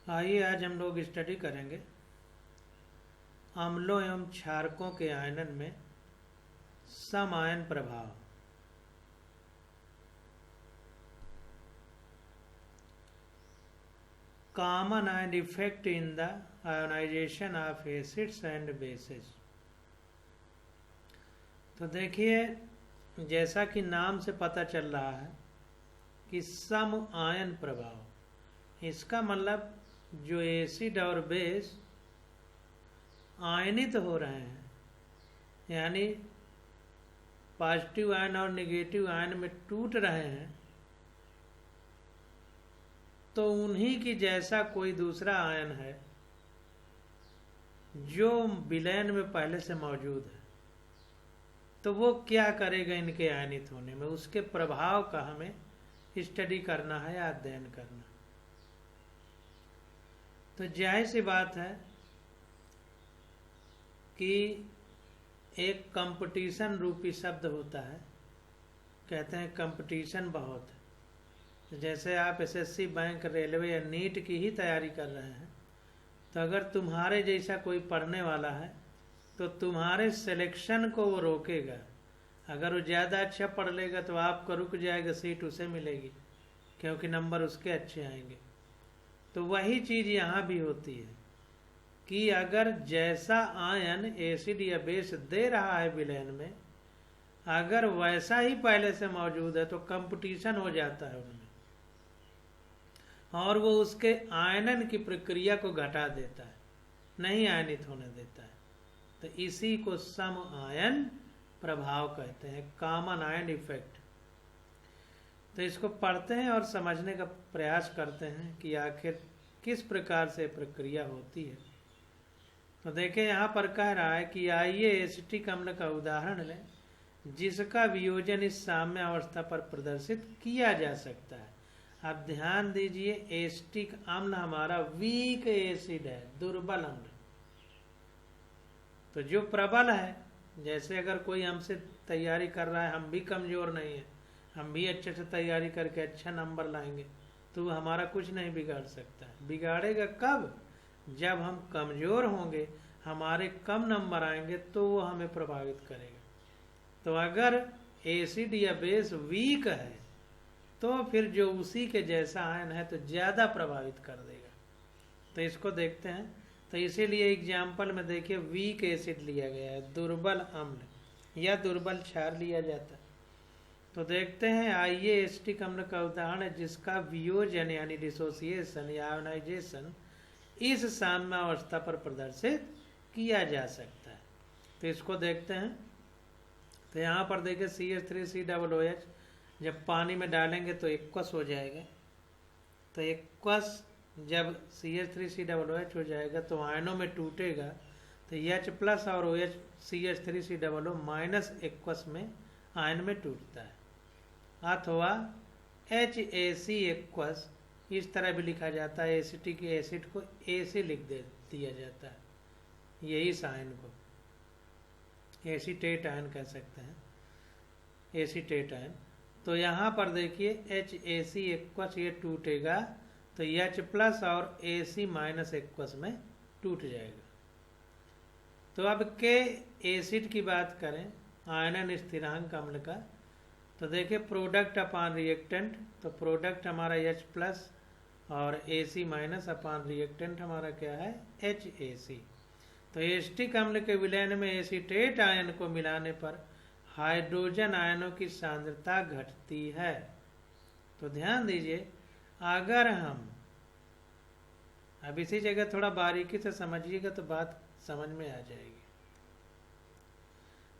आइए आज हम लोग स्टडी करेंगे अम्लों एवं क्षारकों के आयनन में सम आयन प्रभाव। Common ion effect in the ionisation of acids and bases. तो देखिए, जैसा कि नाम से पता चल रहा है कि सम आयन प्रभाव, इसका मतलब जो एसिड और बेस आयनित हो रहे हैं, यानी पॉजिटिव आयन और नेगेटिव आयन में टूट रहे हैं, तो उन्हीं की जैसा कोई दूसरा आयन है जो विलयन में पहले से मौजूद है, तो वो क्या करेगा इनके आयनित होने में, उसके प्रभाव का हमें स्टडी करना है या अध्ययन करना। तो जाहिर सी बात है कि एक कंपटीशन रूपी शब्द होता है, कहते हैं कंपटीशन बहुत है। जैसे आप एसएससी, बैंक, रेलवे या नीट की ही तैयारी कर रहे हैं, तो अगर तुम्हारे जैसा कोई पढ़ने वाला है तो तुम्हारे सिलेक्शन को वो रोकेगा। अगर वो ज़्यादा अच्छा पढ़ लेगा तो आपको रुक जाएगा, सीट उसे मिलेगी क्योंकि नंबर उसके अच्छे आएंगे। तो वही चीज़ यहाँ भी होती है कि अगर जैसा आयन एसिड या बेस दे रहा है विलयन में, अगर वैसा ही पहले से मौजूद है तो कंपटीशन हो जाता है उनमें, और वो उसके आयनन की प्रक्रिया को घटा देता है, नहीं आयनित होने देता है। तो इसी को सम आयन प्रभाव कहते हैं, कॉमन आयन इफेक्ट। तो इसको पढ़ते हैं और समझने का प्रयास करते हैं कि आखिर किस प्रकार से प्रक्रिया होती है। तो देखें, यहाँ पर कह रहा है कि आइए एसिटिक अम्ल का उदाहरण लें जिसका वियोजन इस साम्य अवस्था पर प्रदर्शित किया जा सकता है। अब ध्यान दीजिए, एसिटिक अम्ल हमारा वीक एसिड है, दुर्बल अम्ल। तो जो प्रबल है, जैसे अगर कोई हमसे तैयारी कर रहा है, हम भी कमज़ोर नहीं है, हम भी अच्छे से तैयारी करके अच्छा नंबर लाएंगे, तो हमारा कुछ नहीं बिगाड़ सकता है। बिगाड़ेगा कब? जब हम कमज़ोर होंगे, हमारे कम नंबर आएंगे, तो वो हमें प्रभावित करेगा। तो अगर एसिड या बेस वीक है तो फिर जो उसी के जैसा आयन है तो ज़्यादा प्रभावित कर देगा। तो इसको देखते हैं। तो इसीलिए एग्जाम्पल में देखिए, वीक एसिड लिया गया है, दुर्बल अम्ल या दुर्बल क्षार लिया जाता है। तो देखते हैं, आइए एसिटिक अम्ल का उदाहरण है जिसका वियोजन यानी डिसोसिएशन या आयोनाइजेशन इस साम्यावस्था पर प्रदर्शित किया जा सकता है। तो इसको देखते हैं। तो यहाँ पर देखिए CH3COOH जब पानी में डालेंगे तो एक्वस हो जाएगा। तो एक्वस जब CH3COOH हो जाएगा तो आयनों में टूटेगा, तो H+ और OH CH3COO माइनस एक्वस में आयन में टूटता है, अथवा HAC एक्वस इस तरह भी लिखा जाता है। एसिटिक एसिड को AC लिख दिया जाता है, यही इस आयन को एसीटेट आयन कह सकते हैं, एसीटेट आयन। तो यहाँ पर देखिए HAC एक्वस ये टूटेगा तो H+ और AC माइनस एक्वस में टूट जाएगा। तो अब के एसिड की बात करें, आयनन स्थिरांक अम्ल का, तो देखिए प्रोडक्ट अपान रिएक्टेंट, तो प्रोडक्ट हमारा H+ और AC माइनस अपान रिएक्टेंट हमारा क्या है, HAC। तो एसिटिक अम्ल के विलयन में एसीटेट आयन को मिलाने पर हाइड्रोजन आयनों की सांद्रता घटती है। तो ध्यान दीजिए, अगर हम अब इसी जगह थोड़ा बारीकी से समझिएगा तो बात समझ में आ जाएगी।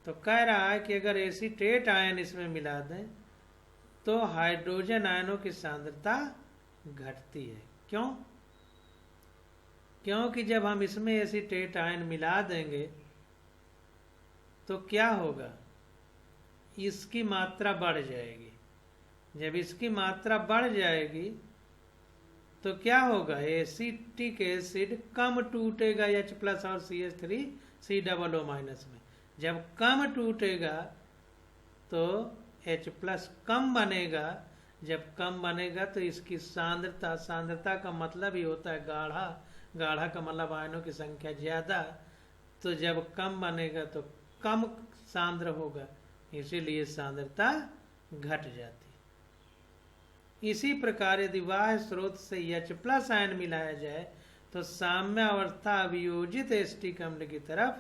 तो कह रहा है कि अगर एसीटेट आयन इसमें मिला दें तो हाइड्रोजन आयनों की सांद्रता घटती है। क्यों? क्योंकि जब हम इसमें एसीटेट आयन मिला देंगे तो क्या होगा, इसकी मात्रा बढ़ जाएगी। जब इसकी मात्रा बढ़ जाएगी तो क्या होगा, एसिटिक एसिड कम टूटेगा H+ और CH3COO माइनस में। जब कम टूटेगा तो H+ कम बनेगा, जब कम बनेगा तो इसकी सांद्रता, सांद्रता का मतलब ही होता है गाढ़ा, गाढ़ा का मतलब आयनों की संख्या ज़्यादा, तो जब कम बनेगा तो कम सांद्र होगा, इसीलिए सांद्रता घट जाती। इसी प्रकार यदि बाह्य स्रोत से H+ आयन मिलाया जाए तो साम्य अवस्था अभियोजित एसिटिक अम्ल की तरफ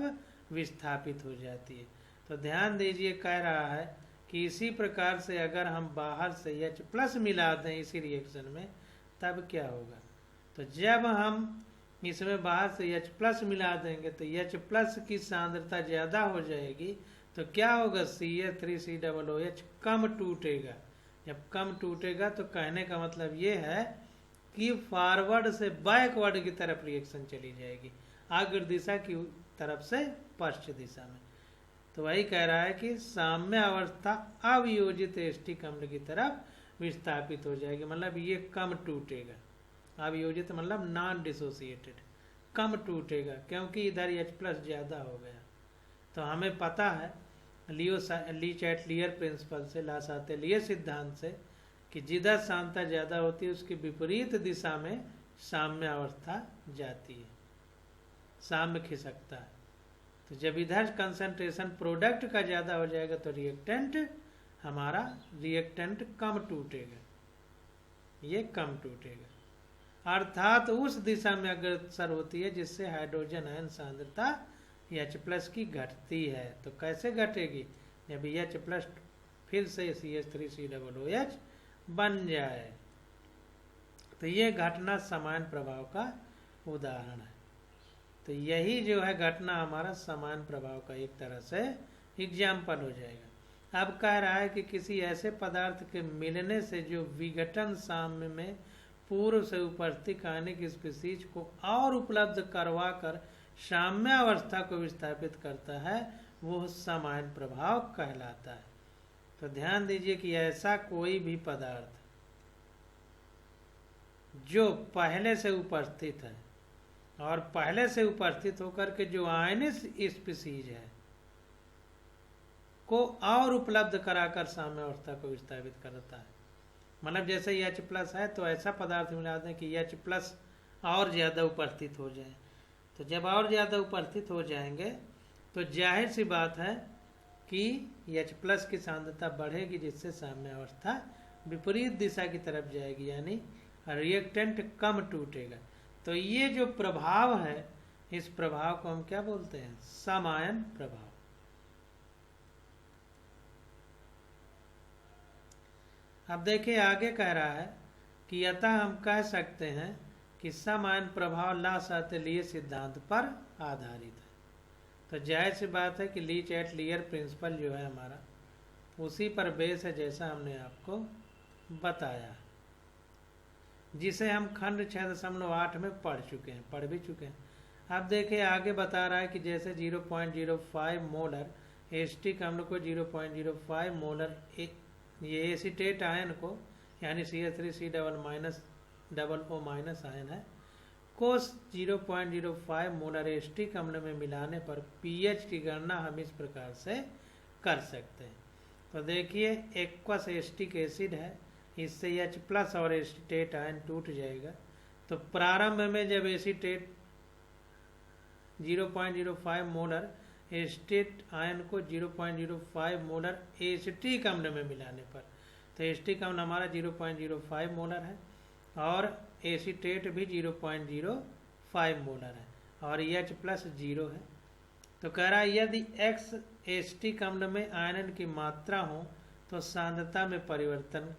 विस्थापित हो जाती है। तो ध्यान दीजिए, कह रहा है कि इसी प्रकार से अगर हम बाहर से H+ मिला दें इसी रिएक्शन में, तब क्या होगा? तो जब हम इसमें बाहर से H+ मिला देंगे तो H+ की सांद्रता ज़्यादा हो जाएगी, तो क्या होगा? CH3COOH कम टूटेगा। जब कम टूटेगा तो कहने का मतलब ये है कि फॉरवर्ड से बैकवर्ड की तरफ रिएक्शन चली जाएगी, अग्र दिशा की तरफ से पश्च दिशा में। तो वही कह रहा है कि साम्य अवस्था अवियोजित एसिटिक अम्ल की तरफ विस्थापित हो जाएगी, मतलब ये कम टूटेगा। अवियोजित मतलब नॉन डिसोसिएटेड, कम टूटेगा, क्योंकि इधर H+ ज़्यादा हो गया। तो हमें पता है ली चैटलियर प्रिंसिपल से, लासातेलियर सिद्धांत से, कि जिधर सांद्रता ज़्यादा होती है उसकी विपरीत दिशा में साम्य अवस्था जाती है, साम्य खिसकता है। तो जब इधर कंसंट्रेशन प्रोडक्ट का ज़्यादा हो जाएगा तो हमारा रिएक्टेंट कम टूटेगा, ये कम टूटेगा, अर्थात उस दिशा में अग्रसर होती है जिससे हाइड्रोजन आयन सांद्रता H+ की घटती है। तो कैसे घटेगी? जब H+ फिर से CH3COOH बन जाए। तो ये घटना समान प्रभाव का उदाहरण है। तो यही जो है घटना हमारा समान प्रभाव का एक तरह से एग्जाम्पल हो जाएगा। अब कह रहा है कि किसी ऐसे पदार्थ के मिलने से जो विघटन साम्य में पूर्व से उपस्थित आयनिक स्पीशीज को और उपलब्ध करवा कर साम्य अवस्था को विस्थापित करता है, वो समान प्रभाव कहलाता है। तो ध्यान दीजिए कि ऐसा कोई भी पदार्थ जो पहले से उपस्थित है और पहले से उपस्थित होकर के जो आयनिक स्पीशीज है को और उपलब्ध कराकर साम्य अवस्था को विस्थापित करता है। मतलब जैसे H+ है तो ऐसा पदार्थ मिला दें कि H+ और ज़्यादा उपस्थित हो जाए। तो जब और ज़्यादा उपस्थित हो जाएंगे तो जाहिर सी बात है कि H+ की सांद्रता बढ़ेगी, जिससे साम्य अवस्था विपरीत दिशा की तरफ जाएगी, यानी रिएक्टेंट कम टूटेगा। तो ये जो प्रभाव है, इस प्रभाव को हम क्या बोलते हैं? समायन प्रभाव। अब देखिए आगे कह रहा है कि अतः हम कह सकते हैं कि समायन प्रभाव लासातेलियर सिद्धांत पर आधारित है। तो जाहिर सी बात है कि ली चैटलियर प्रिंसिपल जो है हमारा, उसी पर बेस है, जैसा हमने आपको बताया, जिसे हम खंड 6.8 में पढ़ भी चुके हैं। अब देखिए आगे बता रहा है कि जैसे 0.05 मोलर एसिटिक अम्ल को 0.05 मोलर ये एसीटेट आयन को, यानी CH3C=OO- आयन है, को 0.05 मोलर एसिटिक अम्ल में मिलाने पर पीएच की गणना हम इस प्रकार से कर सकते हैं। तो देखिए एक्वस एसिटिक एसिड है, इससे H+ और एसीटेट आयन टूट जाएगा। तो प्रारंभ में जब एसीटेट 0.05 मोलर एसिटेट आयन को 0.05 मोलर एसिटिक अम्ल में मिलाने पर, तो एसिटिक अम्ल हमारा 0.05 मोलर है और एसीटेट भी 0.05 मोलर है और H+ 0 है। तो कह रहा है यदि X एसिटिक अम्ल में आयनन की मात्रा हो तो सांद्रता में परिवर्तन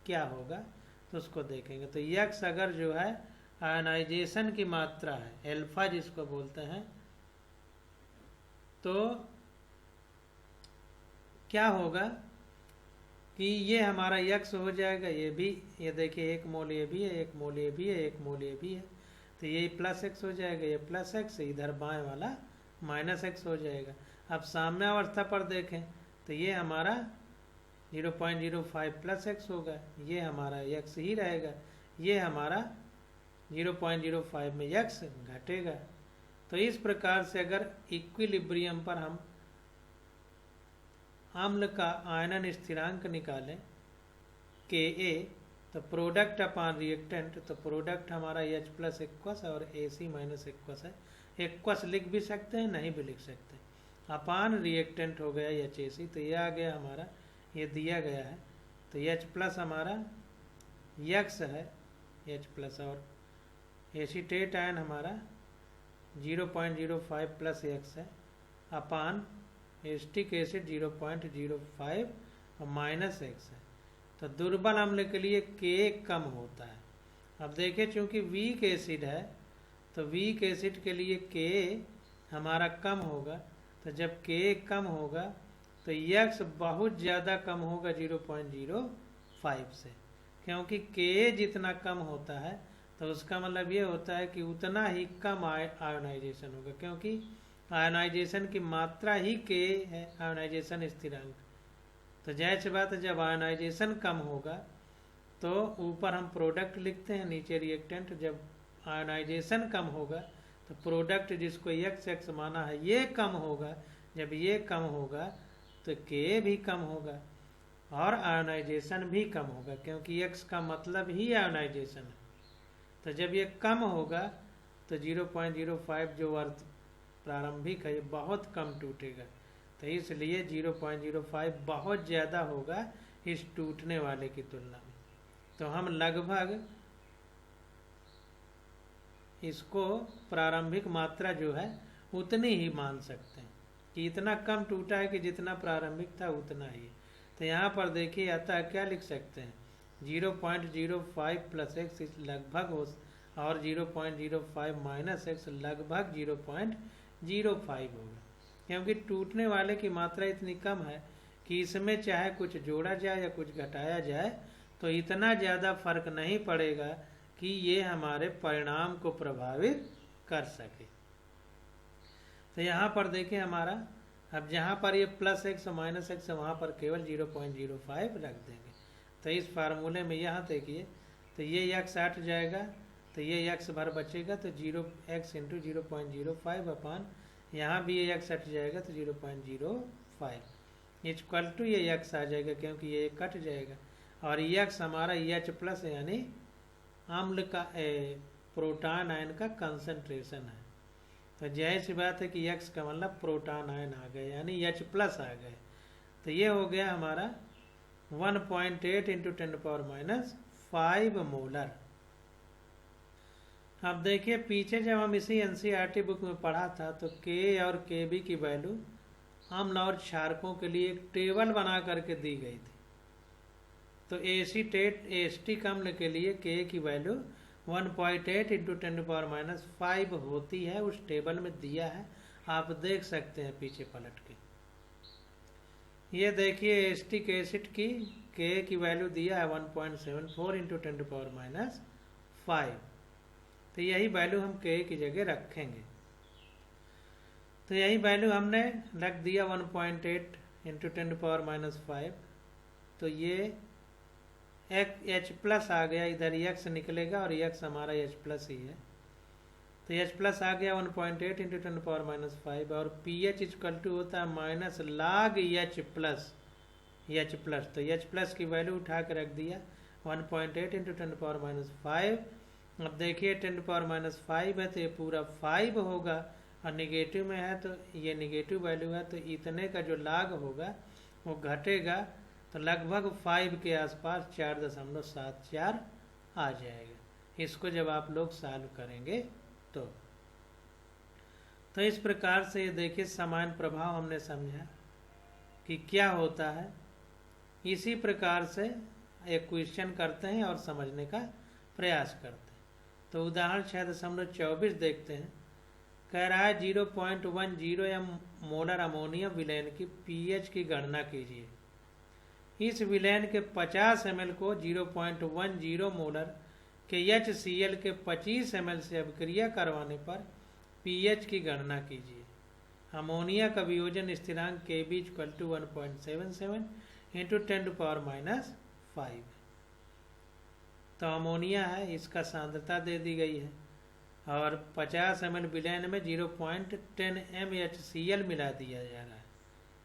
क्या होगा, तो उसको देखेंगे। तो X अगर जो है आयनाइजेशन की मात्रा है, अल्फा जिसको बोलते हैं, तो क्या होगा कि ये हमारा X हो जाएगा, ये भी, ये देखिए 1 मोल ये भी है, 1 मोल ये भी है, 1 मोल ये भी है, तो ये +X हो जाएगा, ये +X, इधर बाएं वाला -X हो जाएगा। अब साम्य अवस्था पर देखें तो ये हमारा 0.05 +X होगा, ये हमारा X ही रहेगा, ये हमारा 0.05 में X घटेगा। तो इस प्रकार से अगर इक्विलिब्रियम पर हम अम्ल का आयनन स्थिरांक निकालें के ए, तो प्रोडक्ट अपॉन रिएक्टेंट, तो प्रोडक्ट हमारा एच प्लस एक्वस और ए सी माइनस एक्वस है। एक्वस लिख भी सकते हैं, नहीं भी लिख सकते। अपान रिएक्टेंट हो गया एच ए सी, तो ये आ गया हमारा, ये दिया गया है, तो एच प्लस हमारा यक्स है, एच प्लस, और एसीटेट आयन हमारा 0.05 प्लस एक्स है, अपान एस्टिक एसिड 0.05 और माइनस एक्स है। तो दुर्बल अम्ल के लिए के कम होता है। अब देखिए चूंकि वीक एसिड है, तो वीक एसिड के लिए के हमारा कम होगा, तो जब के कम होगा तो यक्स बहुत ज़्यादा कम होगा 0.05 से, क्योंकि के जितना कम होता है तो उसका मतलब ये होता है कि उतना ही कम आयोनाइजेशन होगा, क्योंकि आयोनाइजेशन की मात्रा ही के है, आयोनाइजेशन स्थिरांक। तो जाहिर सी बात है जब आयोनाइजेशन कम होगा तो ऊपर हम प्रोडक्ट लिखते हैं, नीचे रिएक्टेंट। जब आयोनाइजेशन कम होगा तो प्रोडक्ट जिसको एक्स एक्स माना है ये कम होगा, जब ये कम होगा तो के भी कम होगा और आयोनाइजेशन भी कम होगा, क्योंकि एक्स का मतलब ही आयोनाइजेशन है। तो जब ये कम होगा तो 0.05 जो अर्थ प्रारंभिक है ये बहुत कम टूटेगा, तो इसलिए 0.05 बहुत ज़्यादा होगा इस टूटने वाले की तुलना में। तो हम लगभग इसको प्रारंभिक मात्रा जो है उतनी ही मान सकते हैं कि इतना कम टूटा है कि जितना प्रारंभिक था उतना ही। तो यहाँ पर देखिए आता क्या लिख सकते हैं, 0.05 प्लस एक्स लगभग हो, और 0.05 माइनस एक्स लगभग 0.05 होगा, क्योंकि टूटने वाले की मात्रा इतनी कम है कि इसमें चाहे कुछ जोड़ा जाए या कुछ घटाया जाए तो इतना ज़्यादा फर्क नहीं पड़ेगा कि ये हमारे परिणाम को प्रभावित कर सके। तो यहाँ पर देखिए हमारा, अब जहाँ पर ये प्लस एक्स और माइनस एक्स है वहाँ पर केवल 0.05 रख देंगे। तो इस फार्मूले में यहाँ देखिए, तो ये यक्स हट जाएगा, तो ये यक्स भर बचेगा, तो 0x इंटू 0.05 अपान यहाँ भी ये यक्स हट जाएगा तो 0.05 इक्वल टू ये यक्स आ जाएगा, क्योंकि ये कट जाएगा, और यक्स हमारा एच प्लस यानी अम्ल का प्रोटॉन आयन का कंसंट्रेशन है। तो जाहिर सी बात है कि यक्स का मतलब प्रोटॉन आयन आ गए यानी एच प्लस आ गए। तो ये हो गया हमारा 1.8 इंटू 10⁻⁵ मोलर। अब देखिए पीछे जब हम इसी एनसीईआरटी बुक में पढ़ा था तो के और के बी की वैल्यू अम्ल और क्षारकों के लिए एक टेबल बना करके दी गई थी। तो एसीटेट एस्टिक अम्ल के लिए के की वैल्यू 1.8 इंटू 10⁻⁵ होती है, उस टेबल में दिया है, आप देख सकते हैं पीछे पलट के। ये देखिए एस्टिक एसिड की के की वैल्यू दिया है 1.74 इंटू 10⁻⁵। तो यही वैल्यू हम के की जगह रखेंगे। तो यही वैल्यू हमने रख दिया 1.8 इंटू 10⁻⁵। तो ये एच प्लस आ गया, इधर यक्स निकलेगा और यक्स हमारा एच प्लस ही है, तो एच प्लस आ गया 1.8 इंटू 10⁻⁵, और पी एच इक्वल टू होता है माइनस लॉग एच प्लस। तो एच प्लस की वैल्यू उठा के रख दिया 1.8 इंटू 10⁻⁵। अब देखिए 10⁻⁵ है तो ये पूरा 5 होगा, और निगेटिव में है तो ये निगेटिव वैल्यू है, तो इतने का जो लॉग होगा वो घटेगा, तो लगभग 5 के आसपास 4.74 आ जाएगा। इसको जब आप लोग सॉल्व करेंगे तो इस प्रकार से ये देखिए समान प्रभाव हमने समझा कि क्या होता है। इसी प्रकार से एक क्वेश्चन करते हैं और समझने का प्रयास करते हैं। तो उदाहरण 6.24 देखते हैं। कह रहा है 0.10 या मोलर अमोनियम विलयन की पीएच की गणना कीजिए। इस विलयन के 50 ml को 0.10 मोलर के HCl के 25 ml से अभिक्रिया करवाने पर पीएच की गणना कीजिए। अमोनिया का वियोजन स्थिरांक Kb इक्वल टू 1.77 इंटू 10⁻⁵। तो अमोनिया है, इसका सांद्रता दे दी गई है, और 50 ml विलयन में 0.10 mHCl मिला दिया जा रहा है।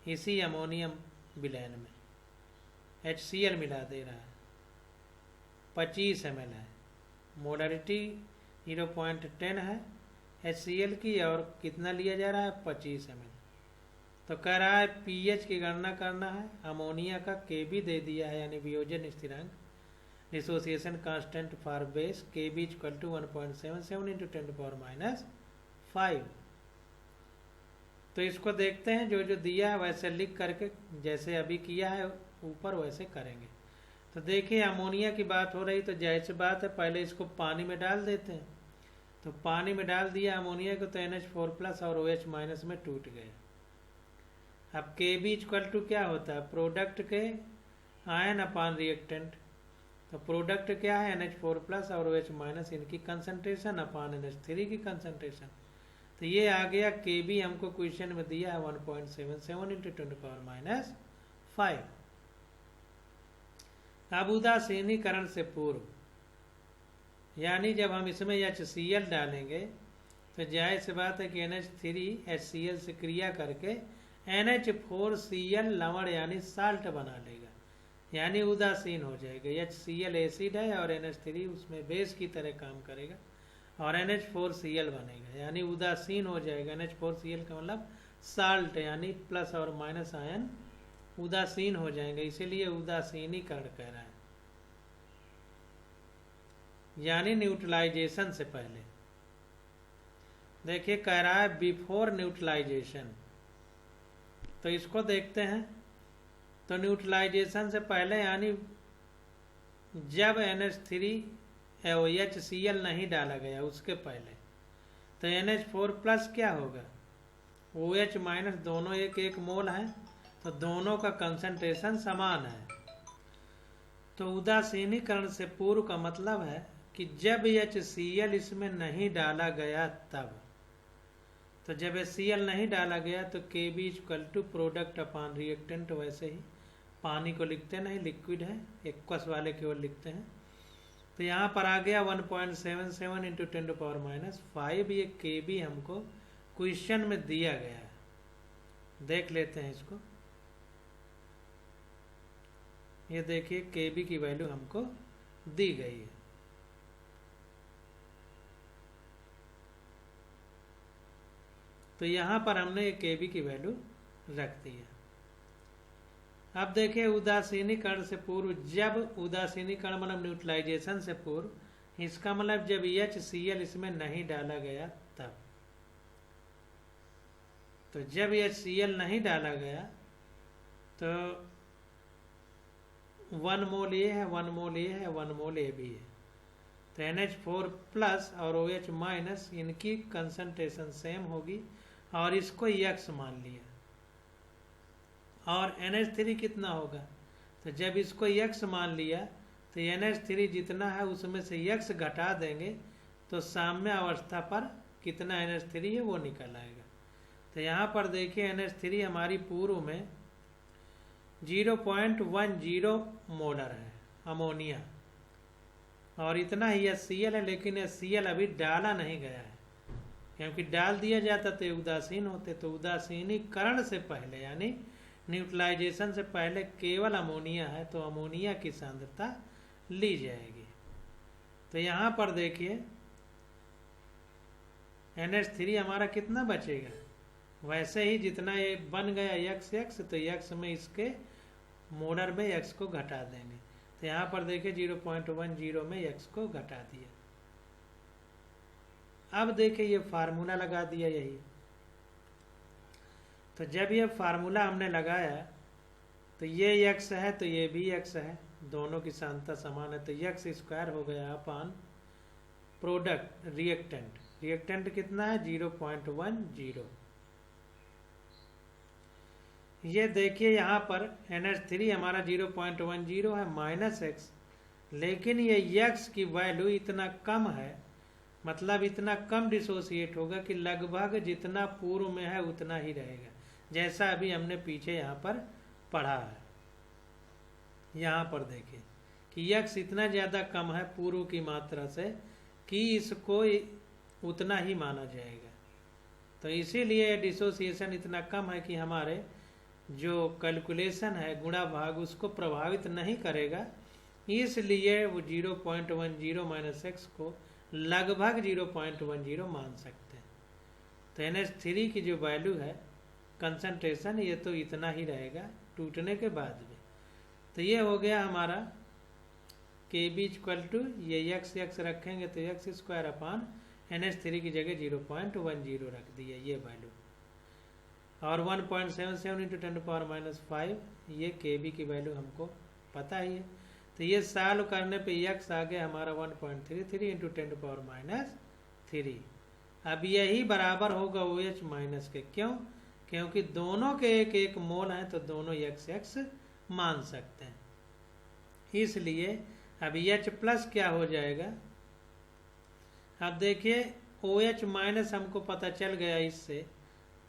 इसी अमोनियम विलयन में HCl मिला दे रहा है। 25 ml है, मोलरिटी 0.10 है HCl की, और कितना लिया जा रहा है 25 ml। तो कह रहा है pH की गणना करना है, अमोनिया का Kb दे दिया है, यानी वियोजन स्थिरांक, dissociation constant for base Kb equal to 1.77 into 10⁻⁵। तो इसको देखते हैं, जो जो दिया है वैसे लिख करके, जैसे अभी किया है ऊपर वैसे करेंगे। तो देखिए अमोनिया की बात हो रही, तो जाहिर सी बात है पहले इसको पानी में डाल देते हैं। तो पानी में डाल दिया अमोनिया को, तो NH4+ और OH- में टूट गया। अब Kb इक्वल टू क्या होता है, प्रोडक्ट के आयन अपान रिएक्टेंट। तो प्रोडक्ट क्या है, NH4+ और OH-, इनकी कंसंट्रेशन अपान NH3 की कंसंट्रेशन। तो ये आ गया Kb, हमको क्वेश्चन में दिया है 1.77 इंटू 10⁻⁵। अब उदासीनीकरण से पूर्व, यानी जब हम इसमें HCl डालेंगे तो जाहिर सी बात है कि NH3 HCl से क्रिया करके NH4Cl लवण यानी साल्ट बना लेगा, यानी उदासीन हो जाएगा। HCl एसिड है और NH3 उसमें बेस की तरह काम करेगा और NH4Cl बनेगा, यानी उदासीन हो जाएगा। NH4Cl का मतलब साल्ट, यानी प्लस और माइनस आयन उदासीन हो जाएंगे, इसीलिए उदासीनीकरण कह रहा है, यानी न्यूट्रलाइजेशन से पहले। देखिए कह रहा है बिफोर न्यूट्रलाइजेशन, तो इसको देखते हैं। तो न्यूट्रलाइजेशन से पहले, यानी जब NH3 HCl नहीं डाला गया उसके पहले, तो NH4+ क्या होगा, OH- दोनों एक एक मोल है, तो दोनों का कंसंट्रेशन समान है। तो उदासीनीकरण से पूर्व का मतलब है कि जब HCl इसमें नहीं डाला गया तब। तो जब HCl नहीं डाला गया तो Kb equal to product upon reactant, वैसे ही पानी को लिखते नहीं, लिक्विड है, एक्वस वाले केवल लिखते हैं। तो यहाँ पर आ गया 1.77 इंटू 10⁻⁵। ये Kb हमको क्वेश्चन में दिया गया है, देख लेते हैं इसको। ये देखिए Kb की वैल्यू हमको दी गई है। तो यहाँ पर हमने ये Kb की वैल्यू रख दी है। अब देखिए उदासीनीकरण से पूर्व, जब उदासीनीकरण मतलब न्यूट्रलाइजेशन से पूर्व, इसका मतलब जब HCl इसमें नहीं डाला गया तब। तो जब HCl नहीं डाला गया तो 1 मोल ये है, 1 मोल ये है, 1 मोल ये भी है। तो NH4+ और OH- इनकी कंसंट्रेशन सेम होगी, और इसको X मान लिया। और NH3 कितना होगा, तो जब इसको X मान लिया तो NH3 जितना है उसमें से X घटा देंगे, तो साम्य अवस्था पर कितना NH3 है वो निकल आएगा। तो यहाँ पर देखिए NH3 हमारी पूर्व में 0.10 मोलर है अमोनिया, और इतना ही HCl है, लेकिन HCl अभी डाला नहीं गया है, क्योंकि डाल दिया जाता तो उदासीन होते। तो उदासीनीकरण से पहले, यानी न्यूट्रलाइजेशन से पहले केवल अमोनिया है, तो अमोनिया की सांद्रता ली जाएगी। तो यहाँ पर देखिए NH3 हमारा कितना बचेगा, वैसे ही जितना ये बन गया X, तो X में इसके मोलर में X को घटा देंगे। तो यहाँ पर देखिए 0.10 में X को घटा दिया। अब देखिए ये फार्मूला लगा दिया यही। तो जब ये फार्मूला हमने लगाया तो ये X है तो ये भी X है, दोनों की सांद्रता समान है, तो X² हो गया अपान प्रोडक्ट रिएक्टेंट। रिएक्टेंट कितना है 0.10। ये देखिए यहाँ पर NH3 हमारा 0.10 है -X, लेकिन ये X की वैल्यू इतना कम है, मतलब इतना कम डिसोसिएट होगा कि लगभग जितना पूर्व में है उतना ही रहेगा, जैसा अभी हमने पीछे यहाँ पर पढ़ा है। यहाँ पर देखिए कि X इतना ज़्यादा कम है पूर्व की मात्रा से कि इसको उतना ही माना जाएगा। तो इसीलिए डिसोसिएशन इतना कम है कि हमारे जो कैलकुलेशन है गुणा भाग उसको प्रभावित नहीं करेगा, इसलिए वो 0.10 माइनस एक्स को लगभग 0.10 मान सकते हैं। तो NH3 की जो वैल्यू है कंसंट्रेशन, ये तो इतना ही रहेगा टूटने के बाद भी। तो ये हो गया हमारा KB इक्वल टू ये x रखेंगे तो x² अपान NH3 की जगह 0.10 रख दिया ये वैल्यू, और 1.77 इंटू 10⁻⁵ ये KB की वैल्यू हमको पता ही है। तो ये सॉल्व करने पे x आ गया हमारा 1.33 इंटू 10⁻3। अब यही बराबर होगा OH माइनस के, क्यों? क्योंकि दोनों के एक एक मोल हैं तो दोनों x मान सकते हैं। इसलिए अब H प्लस क्या हो जाएगा, अब देखिए OH माइनस हमको पता चल गया इससे,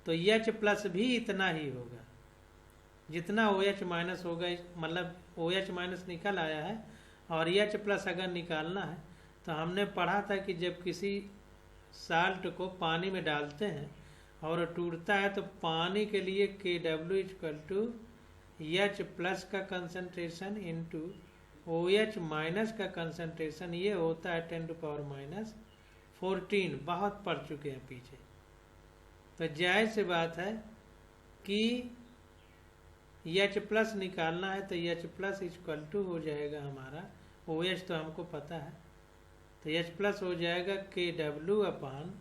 तो H प्लस भी इतना ही होगा जितना OH माइनस होगा, मतलब OH माइनस निकल आया है और H प्लस अगर निकालना है तो हमने पढ़ा था कि जब किसी साल्ट को पानी में डालते हैं और टूटता है तो पानी के लिए KW equal to H plus का कंसंट्रेशन इंटू OH माइनस का कंसंट्रेशन, ये होता है 10⁻14। बहुत पढ़ चुके हैं पीछे। तो जायज़ सी बात है कि H प्लस निकालना है तो H प्लस इक्वल टू हो जाएगा हमारा, OH तो हमको पता है, तो H प्लस हो जाएगा KW अपान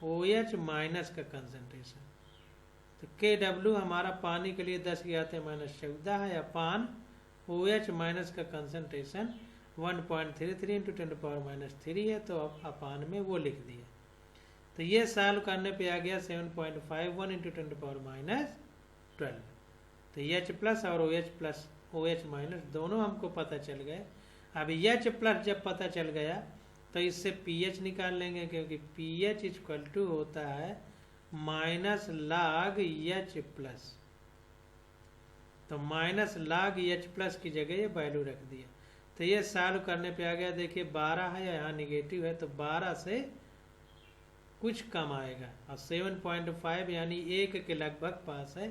OH माइनस का कंसंट्रेशन। तो KW हमारा पानी के लिए 10⁻⁻14 है अपान OH माइनस का कंसंट्रेशन 1.33 इंटू 10⁻³ है, तो अब अपान में वो लिख दिया। तो ये सॉल्व करने पे आ गया 7.51 इंटू 10⁻12। तो H प्लस और OH माइनस दोनों हमको पता चल गए। अब H प्लस जब पता चल गया तो इससे pH निकाल लेंगे, क्योंकि pH इक्वल टू होता है माइनस log H प्लस। तो माइनस log H प्लस की जगह ये वैल्यू रख दिया। तो ये सॉल्व करने पे आ गया, देखिए 12 है, यहाँ निगेटिव है तो 12 से कुछ कम आएगा, और 7.5 यानी 1 के लगभग पास है,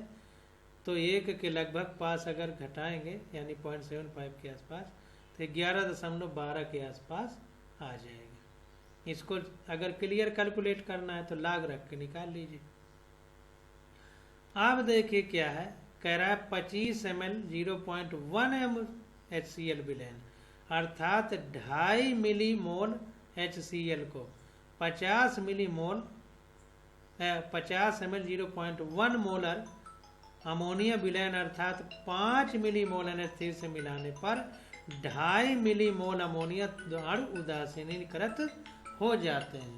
तो 1 के लगभग पास अगर घटाएंगे यानी 0.75 के आसपास तो 11.12 के आसपास आ जाएगा। इसको अगर क्लियर कैलकुलेट करना है तो log रख के निकाल लीजिए। अब देखिए क्या है, कह रहा है 25 ml 0.1 m HCl विलेन, अर्थात 2.5 मिलीमोल HCl को 50 ml 0.1 मोलर अमोनिया विलयन अर्थात 5 मिलीमोल NH3 से मिलाने पर 2.5 मिलीमोल अमोनिया अणु उदासीनीकृत हो जाते हैं।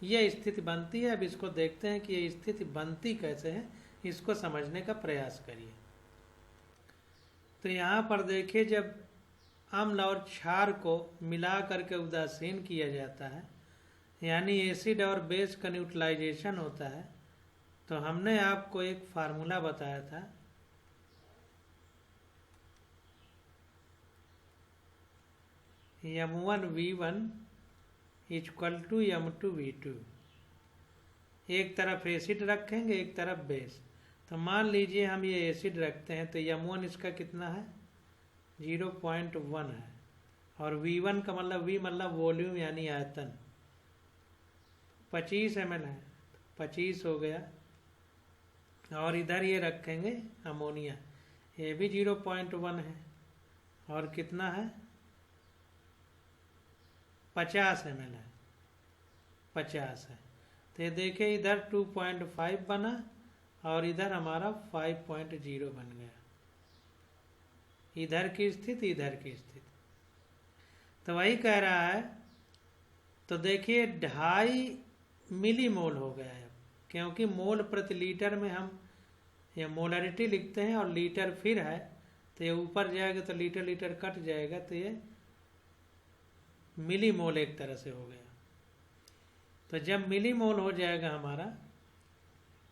यह स्थिति बनती है। अब इसको देखते हैं कि ये स्थिति बनती कैसे है, इसको समझने का प्रयास करिए। तो यहाँ पर देखिए, जब अम्ल और क्षार को मिला करके उदासीन किया जाता है, यानी एसिड और बेस का न्यूट्रलाइजेशन होता है, तो हमने आपको एक फार्मूला बताया था, M1V1 इक्वल टू M2V2। एक तरफ एसिड रखेंगे, एक तरफ बेस। तो मान लीजिए हम ये एसिड रखते हैं तो M1 इसका कितना है, 0.1 है, और V1 का मतलब V मतलब वॉल्यूम यानी आयतन 25 ml है, 25 हो गया। और इधर ये रखेंगे अमोनिया, ये भी 0.1 है, और कितना है 50 ml है, 50 है। तो ये देखिए इधर 2.5 बना और इधर हमारा 5.0 बन गया, इधर की स्थिति इधर की स्थिति। तो वही कह रहा है, तो देखिए 2.5 मिलीमोल हो गया है, क्योंकि मोल प्रति लीटर में हम ये मोलरिटी लिखते हैं और लीटर फिर है, तो ये ऊपर जाएगा तो लीटर लीटर कट जाएगा, तो ये मिलीमोल एक तरह से हो गया। तो जब मिलीमोल हो जाएगा हमारा,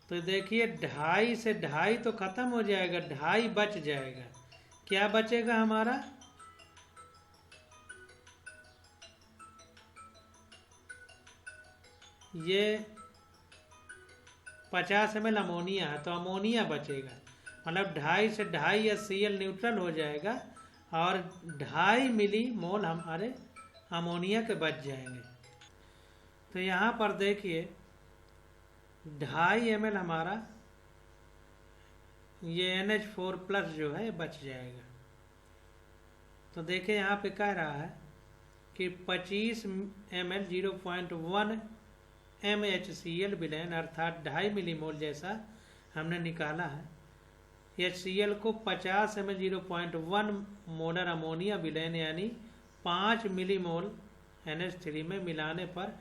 तो देखिए 2.5 से 2.5 तो खत्म हो जाएगा, 2.5 बच जाएगा। क्या बचेगा हमारा, ये 50 ml अमोनिया है, तो अमोनिया बचेगा। मतलब 2.5 से 2.5 HCl न्यूट्रल हो जाएगा और 2.5 मिली मोल हमारे अमोनिया के बच जाएंगे। तो यहाँ पर देखिए 2.5 ml हमारा ये NH4+ जो है बच जाएगा। तो देखिए यहाँ पे कह रहा है कि 25 ml 0.1 mHCl विलयन अर्थात 2.5 मिलीमोल जैसा हमने निकाला है। HCl को 50 ml 0.1 मोलर अमोनिया विलयन यानी 5 मिलीमोल NH3 में मिलाने पर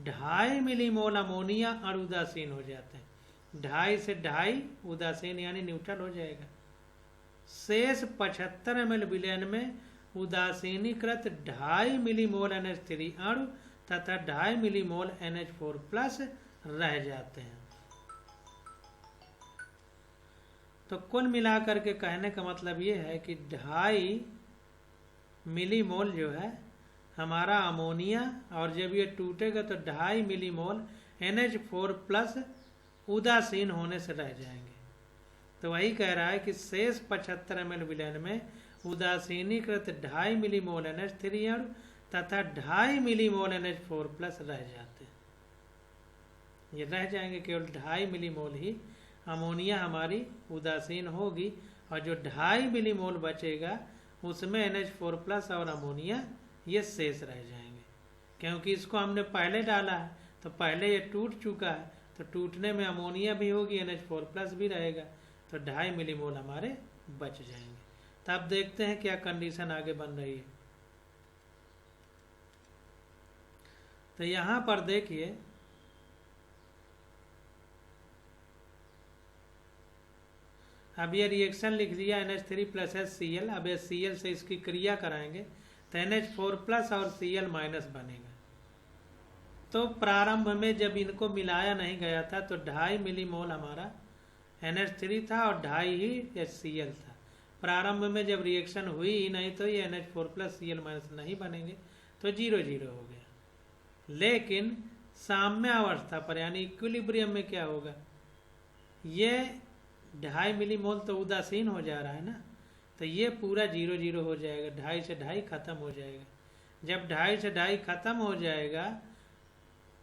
2.5 मिलीमोल अमोनिया अणु उदासीन हो जाते हैं। 2.5 से 2.5 उदासीन यानी न्यूट्रल हो जाएगा। शेष 75 ml विलयन में उदासीनीकृत 2.5 मिलीमोल NH3 अणु तथा 2.5 मिलीमोल NH4+ रह जाते हैं। तो कुल मिलाकर के कहने का मतलब ये है कि 2.5 मिलीमोल जो है हमारा अमोनिया, और जब ये टूटेगा तो 2.5 मिलीमोल NH4+ उदासीन होने से रह जाएंगे। तो वही कह रहा है कि शेष 75 ml विलयन में उदासीनीकृत 2.5 मिलीमोल NH3 अणु तथा 2.5 मिलीमोल NH4+ रह जाते हैं। ये रह जाएंगे, केवल 2.5 मिलीमोल ही अमोनिया हमारी उदासीन होगी और जो 2.5 मिलीमोल बचेगा उसमें NH4+ और अमोनिया ये शेष रह जाएंगे। क्योंकि इसको हमने पहले डाला है तो पहले ये टूट चुका है, तो टूटने में अमोनिया भी होगी, NH4+ भी रहेगा, तो 2.5 मिलीमोल हमारे बच जाएंगे। तो अब देखते हैं क्या कंडीशन आगे बन रही है। तो यहाँ पर देखिए अब ये रिएक्शन लिख दिया NH3+ HCl। अब HCl से इसकी क्रिया कराएंगे तो NH4+ और Cl- बनेगा। तो प्रारंभ में जब इनको मिलाया नहीं गया था तो 2.5 मिलीमोल हमारा NH3 था और 2.5 ही HCl था। प्रारंभ में जब रिएक्शन हुई ही नहीं तो ये NH4+ Cl- नहीं बनेंगे, तो 0-0 हो गया। लेकिन साम्य अवस्था पर यानी इक्विलिब्रियम में क्या होगा, ये 2.5 मिलीमोल तो उदासीन हो जा रहा है ना, तो ये पूरा 0-0 हो जाएगा। 2.5 से 2.5 खत्म हो जाएगा। जब 2.5 से 2.5 खत्म हो जाएगा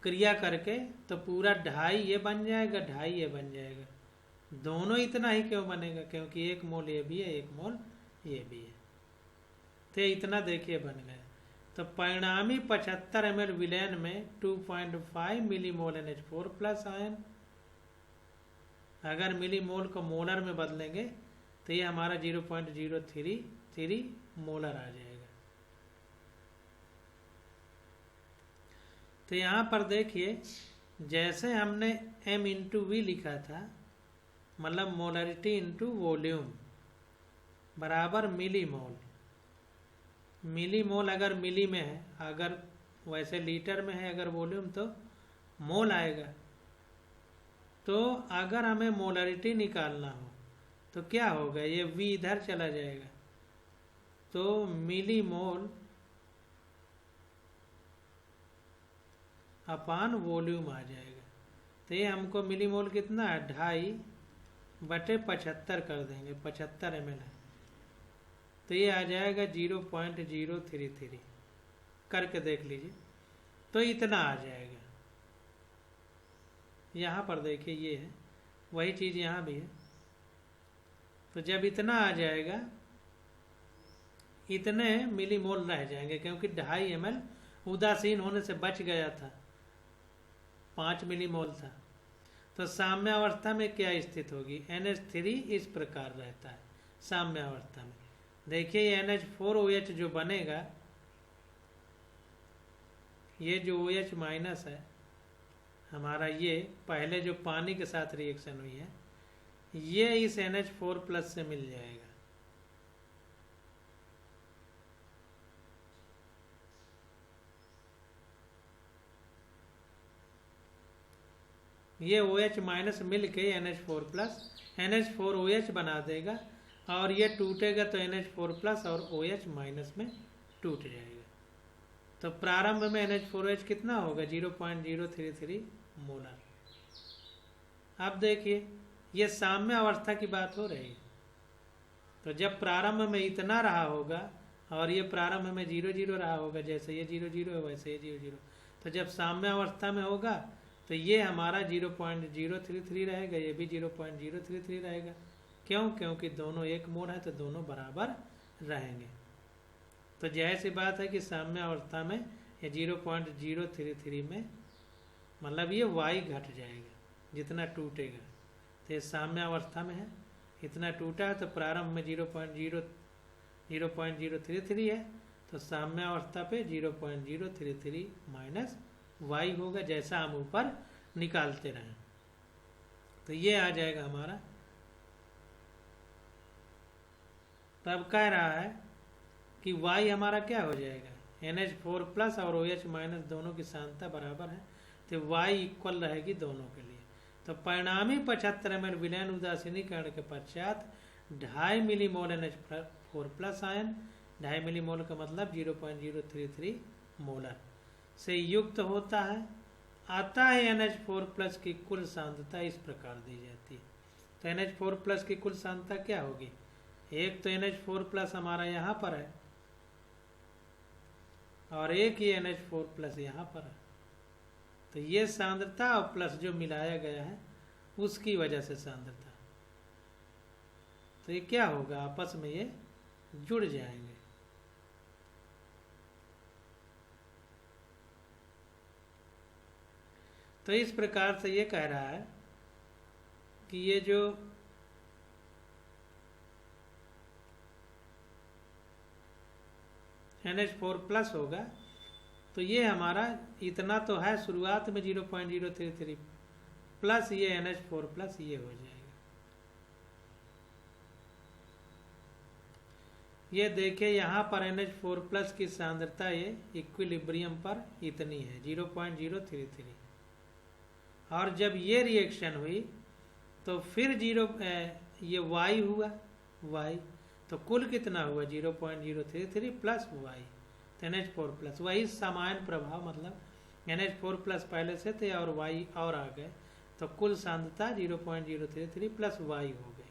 क्रिया करके तो पूरा 2.5 ये बन जाएगा, 2.5 ये बन जाएगा। दोनों इतना ही क्यों बनेगा, क्योंकि 1 मोल ये भी है, 1 मोल ये भी है, तो इतना देखिए बन गया। तो परिणामी 75 ml विलयन में 2.5 मिलीमोल NH4+ आयन। अगर मिलीमोल को मोलर में बदलेंगे तो ये हमारा 0.033 मोलर आ जाएगा। तो यहाँ पर देखिए जैसे हमने m/v लिखा था, मतलब मोलरिटी इंटू वॉल्यूम बराबर मिलीमोल। मिलीमोल अगर मिली में है, अगर वैसे लीटर में है अगर वॉल्यूम तो मोल आएगा। तो अगर हमें मोलरिटी निकालना हो तो क्या होगा, ये v इधर चला जाएगा तो मिलीमोल अपान वॉल्यूम आ जाएगा। तो ये हमको मिलीमोल कितना है, 2.5/75 कर देंगे, 75 ml है तो ये आ जाएगा 0.033 करके देख लीजिए, तो इतना आ जाएगा। यहाँ पर देखिए ये है, वही चीज़ यहाँ भी है। तो जब इतना आ जाएगा इतने मिलीमोल रह जाएंगे, क्योंकि 2.5 ml उदासीन होने से बच गया था, 5 मिलीमोल था। तो साम्य अवस्था में क्या स्थिति होगी, NH3 इस प्रकार रहता है साम्य अवस्था में। देखिए ये NH4OH जो बनेगा, ये जो OH- है हमारा, ये पहले जो पानी के साथ रिएक्शन हुई है, ये इस NH4+ से मिल जाएगा। ये OH- मिल के NH4OH बना देगा और ये टूटेगा तो NH4+ और OH- में टूट जाएगा। तो प्रारंभ में NH4OH कितना होगा, 0.033 मोलर। अब देखिए ये साम्य अवस्था की बात हो रही है। तो जब प्रारंभ में इतना रहा होगा और ये प्रारंभ में 0 0 रहा होगा, जैसे ये 0 0 है वैसे ये 0 0, तो जब साम्य अवस्था में होगा तो ये हमारा 0.033 रहेगा, ये भी 0.033 रहेगा। क्यों? क्योंकि दोनों एक मोल है तो दोनों बराबर रहेंगे। तो जाहिर सी बात है कि साम्य अवस्था में ये 0.033 में मतलब ये y घट जाएगा जितना टूटेगा। तो ये साम्य अवस्था में है, इतना टूटा है तो प्रारंभ में 0.033 है, तो साम्य अवस्था पे 0.033 माइनस y होगा, जैसा हम ऊपर निकालते रहें। तो ये आ जाएगा हमारा। तब कह रहा है कि y हमारा क्या हो जाएगा, NH4 प्लस और OH माइनस दोनों की सांद्रता बराबर है, तो y इक्वल रहेगी दोनों के लिए। तो परिणामी 75 ml विलयन उदासीनीकरण के पश्चात 2.5 millimole NH4 plus ion, 2.5 millimole का मतलब 0.033 मोलर से युक्त होता है। अतः NH4 प्लस की कुल सांद्रता इस प्रकार दी जाती है। तो NH4 प्लस की कुल सांद्रता क्या होगी, एक तो NH4 प्लस हमारा यहाँ पर है और एक ही NH4 प्लस यहाँ पर है। तो ये सांद्रता और प्लस जो मिलाया गया है उसकी वजह से सांद्रता, तो ये क्या होगा, आपस में ये जुड़ जाएंगे। तो इस प्रकार से ये कह रहा है कि ये जो NH4 प्लस होगा तो ये हमारा इतना तो है शुरुआत में 0.033 प्लस ये NH4 प्लस ये हो जाएगा। ये देखिए यहाँ पर NH4 प्लस की सांद्रता ये इक्विलिब्रियम पर इतनी है 0.033, और जब ये रिएक्शन हुई तो फिर ये y हुआ y, तो कुल कितना हुआ 0.033 प्लस y, तो NH4 प्लस, वही समान प्रभाव, मतलब NH4 प्लस पहले से थे और y और आ गए, तो कुल सांद्रता 0.033 प्लस y हो गई।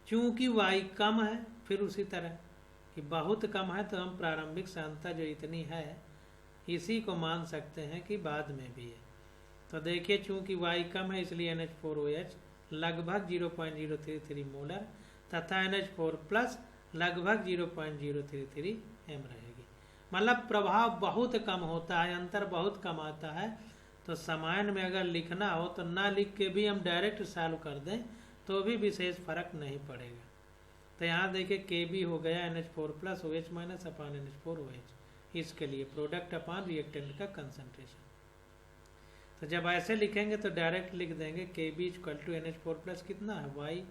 चूंकि y कम है, फिर उसी तरह कि बहुत कम है तो हम प्रारंभिक सांद्रता जो इतनी है इसी को मान सकते हैं कि बाद में भी है। तो देखिए चूंकि y कम है इसलिए NH4OH लगभग 0.033 मोलर तथा NH4 प्लस लगभग 0.033 m रहेगी। मतलब प्रभाव बहुत कम होता है, अंतर बहुत कम आता है। तो सामान्य में अगर लिखना हो तो ना लिख के भी हम डायरेक्ट सॉल्व कर दें तो भी विशेष फर्क नहीं पड़ेगा। तो यहाँ देखिए KB हो गया NH4 प्लस OH माइनस अपान NH4OH, इसके लिए प्रोडक्ट अपान रिएक्टेंट का कंसंट्रेशन। तो जब ऐसे लिखेंगे तो डायरेक्ट लिख देंगे KB equal to NH4 plus कितना है y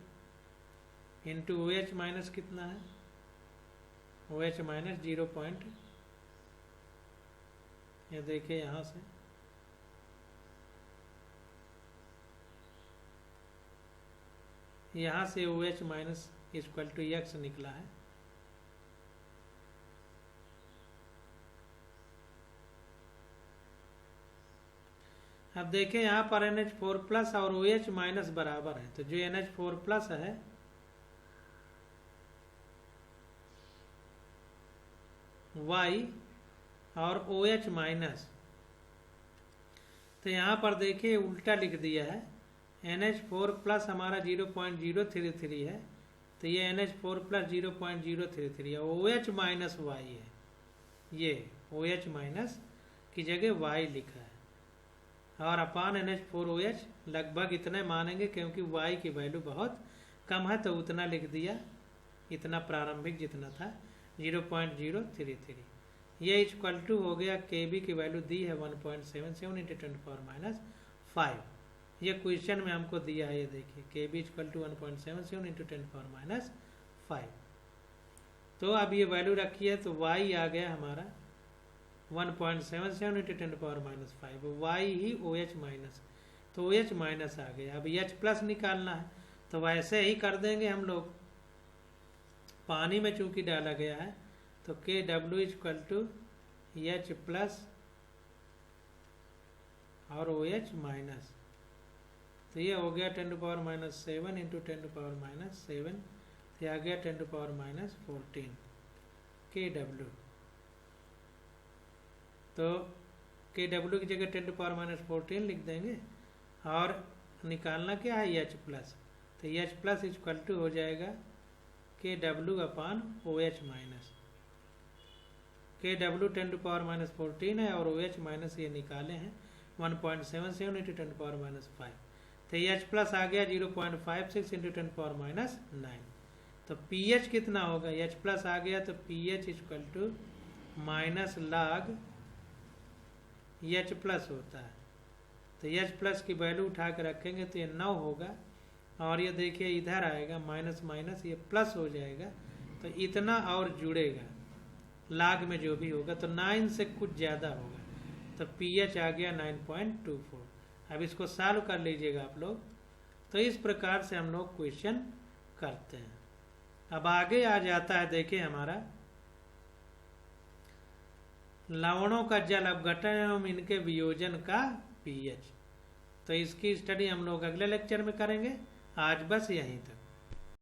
इंटू OH माइनस कितना है OH माइनस 0. ये देखिए यहाँ से OH माइनस इक्वल टू x निकला है। अब देखें यहाँ पर NH4 प्लस और OH माइनस बराबर है, तो जो NH4 प्लस है y और OH माइनस, तो यहाँ पर देखिए उल्टा लिख दिया है। NH4 प्लस हमारा 0.033 है, तो ये NH4 प्लस 0.033 है, OH माइनस y है, ये OH माइनस की जगह y लिखा है, और अपान NH4OH लगभग इतने मानेंगे क्योंकि y की वैल्यू बहुत कम है तो उतना लिख दिया, इतना प्रारंभिक जितना था 0.033। ये इक्वल टू हो गया KB की वैल्यू दी है 1.77 इंटू 10⁻⁵। ये क्वेश्चन में हमको दिया है, ये देखिए KB इक्वल टू 1.77 इंटू 10⁻⁵। तो अब ये वैल्यू रखी है तो y आ गया हमारा 1.77 इंटू 10⁻⁵, y ही OH माइनस, तो OH माइनस आ गया। अब H प्लस निकालना है तो वैसे ही कर देंगे हम लोग, पानी में चूंकि डाला गया है तो KW equal to H plus और OH माइनस, तो ये हो गया 10⁻⁷ इंटू 10⁻⁷, ये आ गया 10⁻⁻14 kW। तो kW की जगह 10⁻⁻14 लिख देंगे और निकालना क्या है H प्लस, तो H प्लस इक्वल टू हो जाएगा kW/OH माइनस। kW 10⁻⁻14 है और OH माइनस ये निकाले हैं 1.77 × 10⁻⁵, तो H प्लस आ गया 0.56 × 10⁻⁹। तो pH कितना होगा, H प्लस आ गया तो pH equal to minus log H plus होता है। तो H प्लस की वैल्यू उठा के रखेंगे तो ये 9 होगा, और ये देखिए इधर आएगा माइनस माइनस ये प्लस हो जाएगा, तो इतना और जुड़ेगा लाग में जो भी होगा, तो 9 से कुछ ज़्यादा होगा, तो pH आ गया 9.24। अब इसको सॉल्व कर लीजिएगा आप लोग। तो इस प्रकार से हम लोग क्वेश्चन करते हैं। अब आगे आ जाता है, देखिए हमारा लवणों का जल अपघटन एवं इनके वियोजन का pH। तो इसकी स्टडी हम लोग अगले लेक्चर में करेंगे। आज बस यहीं तक।